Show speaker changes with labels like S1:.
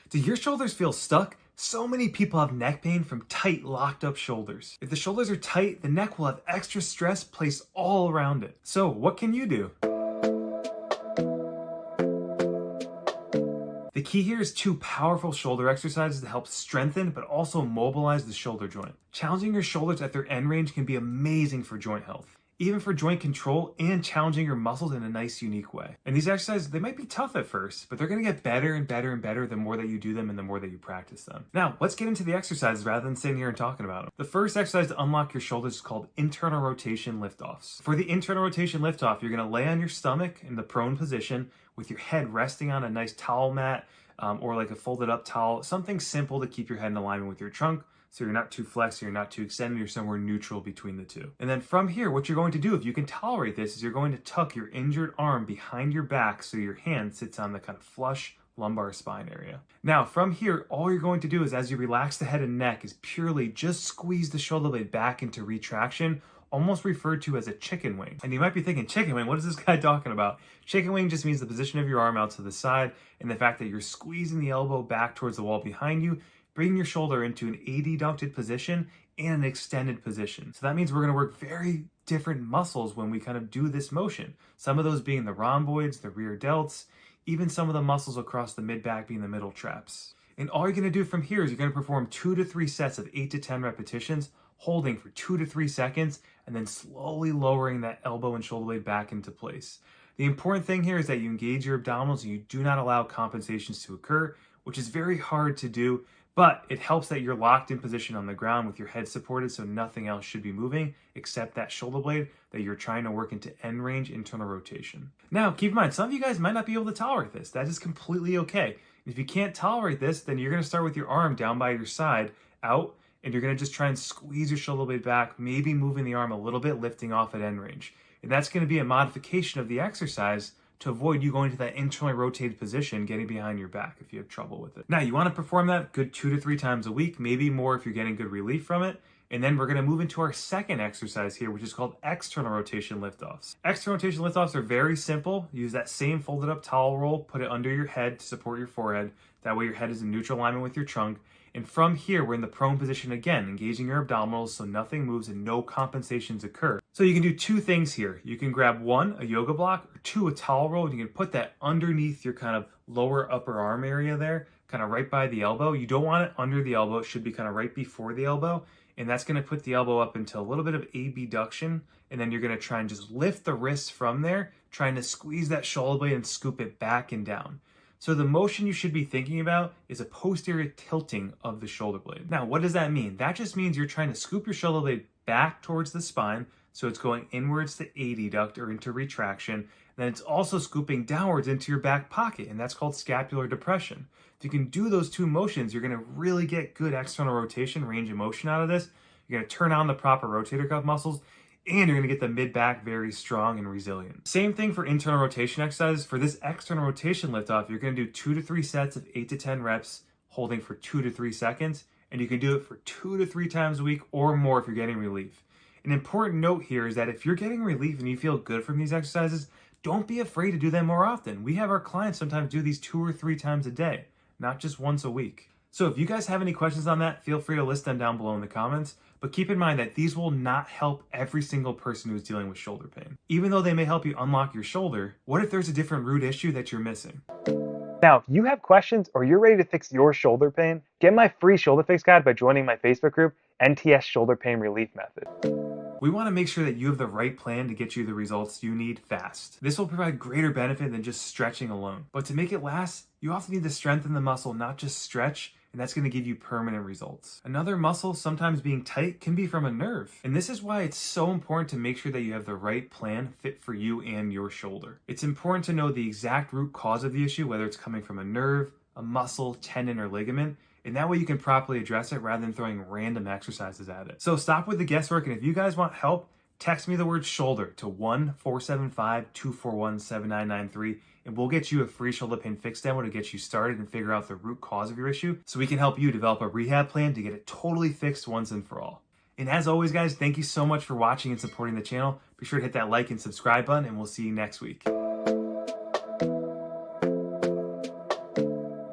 S1: Do your shoulders feel stuck? So many people have neck pain from tight, locked up shoulders. If the shoulders are tight, the neck will have extra stress placed all around it. So what can you do? The key here is 2 powerful shoulder exercises to help strengthen but also mobilize the shoulder joint. Challenging your shoulders at their end range can be amazing for joint health, even for joint control and challenging your muscles in a nice, unique way. And these exercises, they might be tough at first, but they're gonna get better and better and better the more that you do them and the more that you practice them. Now, let's get into the exercises rather than sitting here and talking about them. The first exercise to unlock your shoulders is called internal rotation liftoffs. For the internal rotation liftoff, you're gonna lay on your stomach in the prone position with your head resting on a nice towel mat or like a folded up towel, something simple to keep your head in alignment with your trunk. So you're not too flexed, you're not too extended, you're somewhere neutral between the two. And then from here, what you're going to do, if you can tolerate this, is you're going to tuck your injured arm behind your back so your hand sits on the kind of flush lumbar spine area. Now, from here, all you're going to do is as you relax the head and neck is purely just squeeze the shoulder blade back into retraction, almost referred to as a chicken wing. And you might be thinking, chicken wing, what is this guy talking about? Chicken wing just means the position of your arm out to the side and the fact that you're squeezing the elbow back towards the wall behind you, bring your shoulder into an adducted position and an extended position. So that means we're gonna work very different muscles when we kind of do this motion. Some of those being the rhomboids, the rear delts, even some of the muscles across the mid-back being the middle traps. And all you're gonna do from here is you're gonna perform 2 to 3 sets of 8 to 10 repetitions, holding for 2 to 3 seconds, and then slowly lowering that elbow and shoulder blade back into place. The important thing here is that you engage your abdominals and you do not allow compensations to occur, which is very hard to do, but it helps that you're locked in position on the ground with your head supported, so nothing else should be moving except that shoulder blade that you're trying to work into end range internal rotation. Now, keep in mind, some of you guys might not be able to tolerate this. That is completely okay. If you can't tolerate this, then you're gonna start with your arm down by your side, out, and you're gonna just try and squeeze your shoulder blade back, maybe moving the arm a little bit, lifting off at end range. And that's gonna be a modification of the exercise to avoid you going to that internally rotated position, getting behind your back if you have trouble with it. Now, you wanna perform that good 2 to 3 times a week, maybe more if you're getting good relief from it. And then we're gonna move into our second exercise here, which is called external rotation liftoffs. External rotation liftoffs are very simple. Use that same folded up towel roll, put it under your head to support your forehead. That way your head is in neutral alignment with your trunk. And from here, we're in the prone position again, engaging your abdominals so nothing moves and no compensations occur. So you can do 2 things here. You can grab 1, a yoga block, or 2, a towel roll, and you can put that underneath your kind of lower upper arm area there, kind of right by the elbow. You don't want it under the elbow. It should be kind of right before the elbow. And that's gonna put the elbow up into a little bit of abduction. And then you're gonna try and just lift the wrist from there, trying to squeeze that shoulder blade and scoop it back and down. So the motion you should be thinking about is a posterior tilting of the shoulder blade. Now, what does that mean? That just means you're trying to scoop your shoulder blade back towards the spine, so it's going inwards to adduct or into retraction. And then it's also scooping downwards into your back pocket, and that's called scapular depression. If you can do those 2 motions, you're gonna really get good external rotation, range of motion out of this. You're gonna turn on the proper rotator cuff muscles, and you're gonna get the mid-back very strong and resilient. Same thing for internal rotation exercises. For this external rotation liftoff, you're gonna do 2 to 3 sets of 8 to 10 reps, holding for 2 to 3 seconds, and you can do it for 2 to 3 times a week or more if you're getting relief. An important note here is that if you're getting relief and you feel good from these exercises, don't be afraid to do them more often. We have our clients sometimes do these 2 or 3 times a day, not just once a week. So if you guys have any questions on that, feel free to list them down below in the comments. But keep in mind that these will not help every single person who's dealing with shoulder pain. Even though they may help you unlock your shoulder, what if there's a different root issue that you're missing? Now, if you have questions or you're ready to fix your shoulder pain, get my free shoulder fix guide by joining my Facebook group, NTS Shoulder Pain Relief Method. We want to make sure that you have the right plan to get you the results you need fast. This will provide greater benefit than just stretching alone. But to make it last, you also need to strengthen the muscle, not just stretch, and that's going to give you permanent results. Another muscle sometimes being tight can be from a nerve. And this is why it's so important to make sure that you have the right plan fit for you and your shoulder. It's important to know the exact root cause of the issue, whether it's coming from a nerve, a muscle, tendon, or ligament. And that way you can properly address it rather than throwing random exercises at it. So stop with the guesswork, and if you guys want help, text me the word shoulder to 1-475-241-7993, and we'll get you a free shoulder pain fix demo to get you started and figure out the root cause of your issue so we can help you develop a rehab plan to get it totally fixed once and for all. And as always, guys, thank you so much for watching and supporting the channel. Be sure to hit that like and subscribe button, and we'll see you next week.